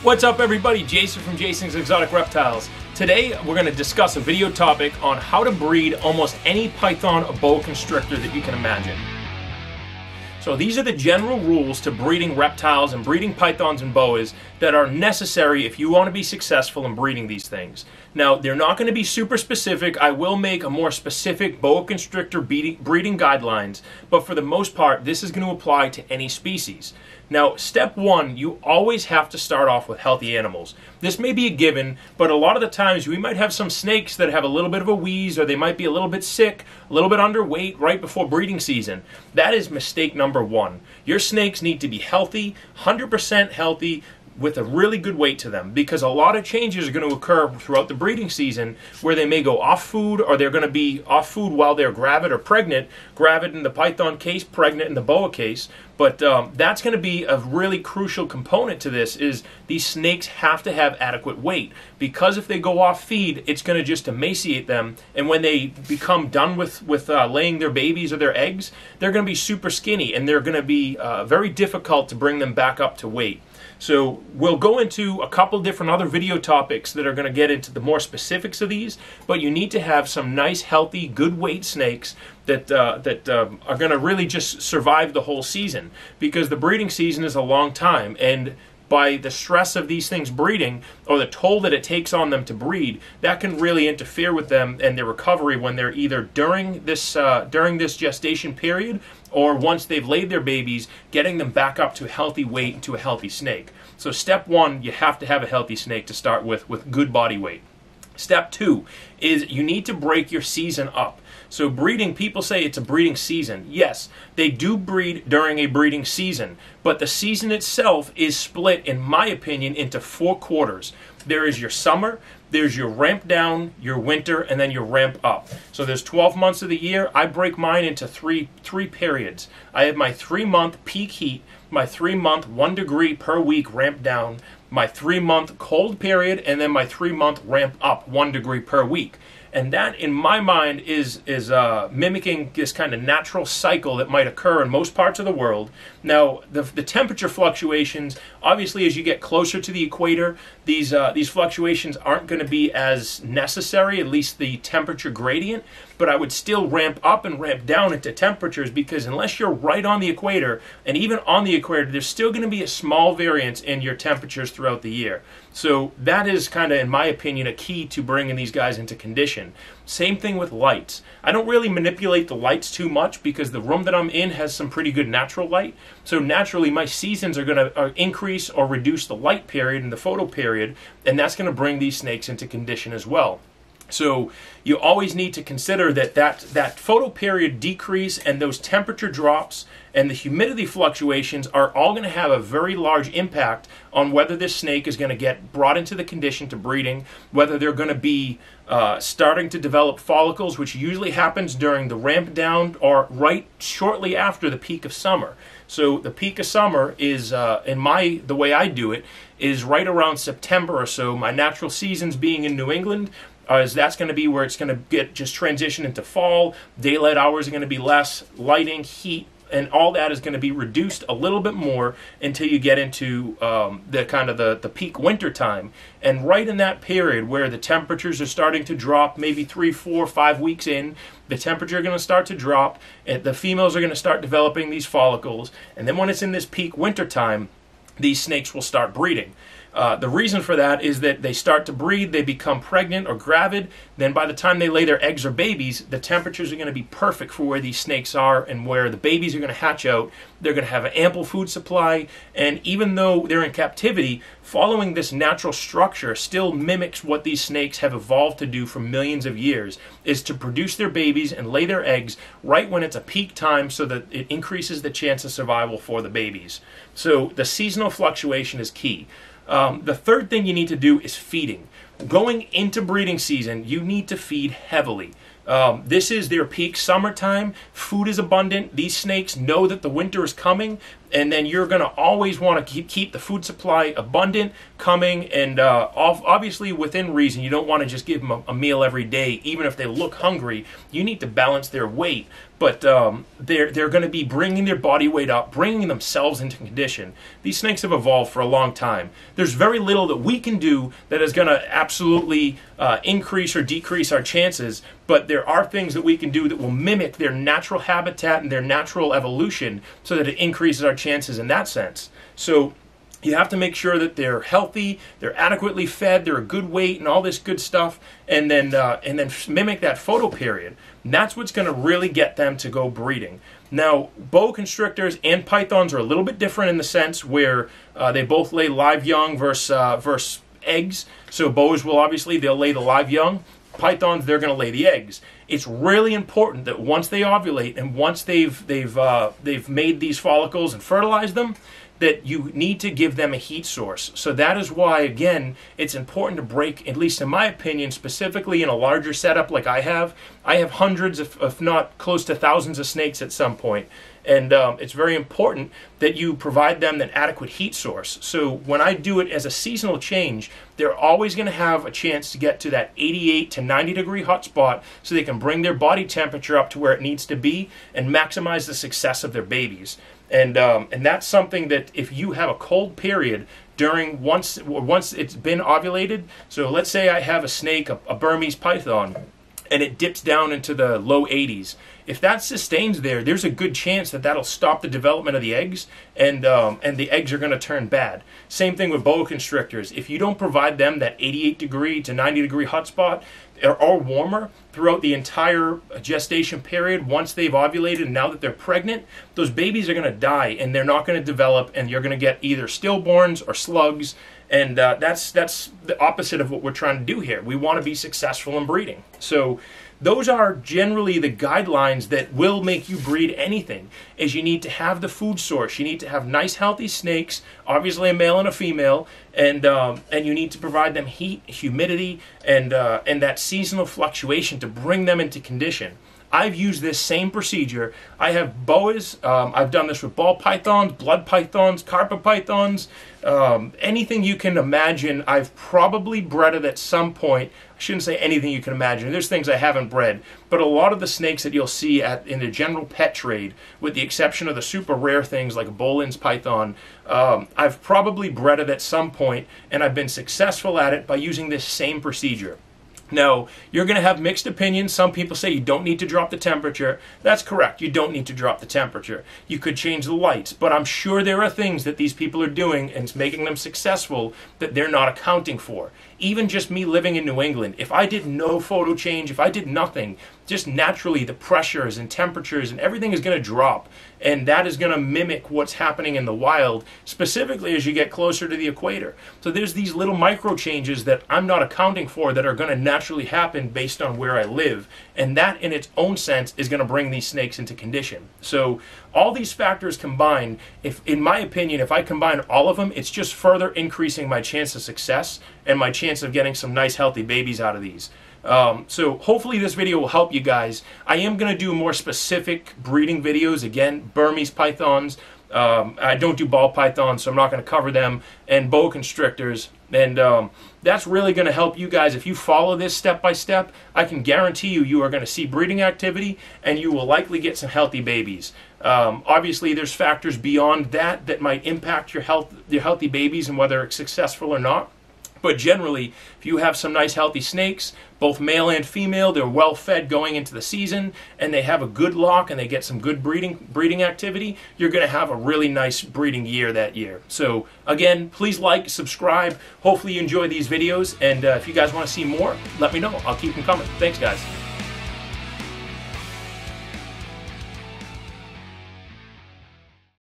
What's up everybody, Jason from Jason's Exotic Reptiles. Today we're going to discuss a video topic on how to breed almost any python or boa constrictor that you can imagine. So these are the general rules to breeding reptiles and breeding pythons and boas that are necessary if you want to be successful in breeding these things. Now, they're not going to be super specific. I will make a more specific boa constrictor breeding guidelines, but for the most part, this is going to apply to any species. Now, step one, you always have to start off with healthy animals. This may be a given, but a lot of the times we might have some snakes that have a little bit of a wheeze, or they might be a little bit sick, a little bit underweight right before breeding season. That is mistake number one. Your snakes need to be healthy, 100% healthy, with a really good weight to them, because a lot of changes are going to occur throughout the breeding season where they may go off food, or they're going to be off food while they're gravid or pregnant, gravid in the python case, pregnant in the boa case. But that's going to be a really crucial component to this, is these snakes have to have adequate weight, because if they go off feed, it's going to just emaciate them, and when they become done with laying their babies or their eggs, they're going to be super skinny, and they're going to be very difficult to bring them back up to weight. So we'll go into a couple different other video topics that are going to get into the more specifics of these, but you need to have some nice, healthy, good weight snakes that are going to really just survive the whole season, because the breeding season is a long time, and by the stress of these things breeding, or the toll that it takes on them to breed, that can really interfere with them and their recovery when they're either during this gestation period, or once they've laid their babies, getting them back up to a healthy weight and to a healthy snake. So step one, you have to have a healthy snake to start with good body weight. Step two is you need to break your season up. So breeding, people say it's a breeding season. Yes, they do breed during a breeding season, but the season itself is split, in my opinion, into 4 quarters. There is your summer, there's your ramp down, your winter, and then your ramp up. So there's 12 months of the year. I break mine into three periods. I have my 3-month peak heat, my 3-month 1 degree per week ramp down, my 3-month cold period, and then my 3-month ramp up 1 degree per week. And that, in my mind, is mimicking this kind of natural cycle that might occur in most parts of the world. Now, the temperature fluctuations, obviously, as you get closer to the equator, these fluctuations aren't going to be as necessary, at least the temperature gradient. But I would still ramp up and ramp down into temperatures, because unless you're right on the equator, and even on the equator, there's still going to be a small variance in your temperatures throughout the year. So that is kind of, in my opinion, a key to bringing these guys into condition. Same thing with lights. I don't really manipulate the lights too much, because the room that I'm in has some pretty good natural light. So naturally, my seasons are going to increase or reduce the light period and the photo period, and that's going to bring these snakes into condition as well. So you always need to consider that photo period decrease and those temperature drops and the humidity fluctuations are all going to have a very large impact on whether this snake is going to get brought into the condition to breeding, whether they're going to be starting to develop follicles, which usually happens during the ramp down or right shortly after the peak of summer. So the peak of summer is, the way I do it, is right around September or so. My natural seasons being in New England, as that's going to be where it's going to get just transition into fall. Daylight hours are going to be less, lighting, heat, and all that is going to be reduced a little bit more until you get into the peak winter time. And right in that period where the temperatures are starting to drop, maybe 3, 4, 5 weeks in, the temperature is going to start to drop, and the females are going to start developing these follicles. And then when it's in this peak winter time, these snakes will start breeding. The reason for that is that they start to breed, they become pregnant or gravid, then by the time they lay their eggs or babies, the temperatures are going to be perfect for where these snakes are and where the babies are going to hatch out. They're going to have an ample food supply, and even though they're in captivity, following this natural structure still mimics what these snakes have evolved to do for millions of years, is to produce their babies and lay their eggs right when it's a peak time, so that it increases the chance of survival for the babies. So the seasonal fluctuation is key. The third thing you need to do is feeding. Going into breeding season, you need to feed heavily. This is their peak summertime. Food is abundant. These snakes know that the winter is coming, and then you're going to always want to keep the food supply abundant, coming, and obviously within reason. You don't want to just give them a meal every day, even if they look hungry. You need to balance their weight, but they're going to be bringing their body weight up, bringing themselves into condition. These snakes have evolved for a long time. There's very little that we can do that is going to absolutely increase or decrease our chances, but there are things that we can do that will mimic their natural habitat and their natural evolution so that it increases our chances in that sense. So you have to make sure that they're healthy, they're adequately fed, they're a good weight, and all this good stuff, and then mimic that photo period. And that's what's going to really get them to go breeding. Now, boa constrictors and pythons are a little bit different in the sense where they both lay live young versus eggs. So boas will they'll lay the live young. Pythons, they're going to lay the eggs. It's really important that once they ovulate and once they've made these follicles and fertilized them, that you need to give them a heat source. So that is why, again, it's important to break, at least in my opinion, specifically in a larger setup like I have hundreds, if not close to thousands of snakes at some point. And it's very important that you provide them an adequate heat source. So when I do it as a seasonal change, they're always going to have a chance to get to that 88 to 90 degree hot spot so they can bring their body temperature up to where it needs to be and maximize the success of their babies. And that's something that if you have a cold period during once it's been ovulated, so let's say I have a snake, a Burmese python, and it dips down into the low 80s. If that sustains there, there's a good chance that that'll stop the development of the eggs, and the eggs are going to turn bad. Same thing with boa constrictors. If you don't provide them that 88 degree to 90 degree hot spot or warmer throughout the entire gestation period, once they've ovulated and now that they're pregnant, those babies are going to die and they're not going to develop, and you're going to get either stillborns or slugs. And that's the opposite of what we're trying to do here. We want to be successful in breeding. So those are generally the guidelines that will make you breed anything. Is you need to have the food source. You need to have nice, healthy snakes, obviously a male and a female, and you need to provide them heat, humidity, and that seasonal fluctuation to bring them into condition. I've used this same procedure. I have boas. I've done this with ball pythons, blood pythons, carpet pythons, anything you can imagine. I've probably bred it at some point. I shouldn't say anything you can imagine. There's things I haven't bred, but a lot of the snakes that you'll see in the general pet trade, with the exception of the super rare things like a Bolin's python, I've probably bred it at some point, and I've been successful at it by using this same procedure. Now, you're going to have mixed opinions. Some people say you don't need to drop the temperature. That's correct. You don't need to drop the temperature. You could change the lights, but I'm sure there are things that these people are doing and it's making them successful that they're not accounting for. Even just me living in New England, if I did no photo change, if I did nothing, just naturally the pressures and temperatures and everything is going to drop, and that is going to mimic what's happening in the wild, specifically as you get closer to the equator. So there's these little micro changes that I'm not accounting for that are going to naturally happen based on where I live, and that in its own sense is going to bring these snakes into condition. So all these factors combined, in my opinion, if I combine all of them, it's just further increasing my chance of success and my chance of getting some nice healthy babies out of these. So hopefully this video will help you guys. I am going to do more specific breeding videos. Again, Burmese pythons. I don't do ball pythons, so I'm not going to cover them, and boa constrictors. And that's really going to help you guys. If you follow this step by step, I can guarantee you are going to see breeding activity, and you will likely get some healthy babies. Obviously, there's factors beyond that might impact your healthy babies and whether it's successful or not. But generally, if you have some nice healthy snakes, both male and female, they're well fed going into the season, and they have a good lock and they get some good breeding activity, you're going to have a really nice breeding year that year. So again, please like, subscribe. Hopefully you enjoy these videos, and if you guys want to see more, let me know. I'll keep them coming. Thanks, guys.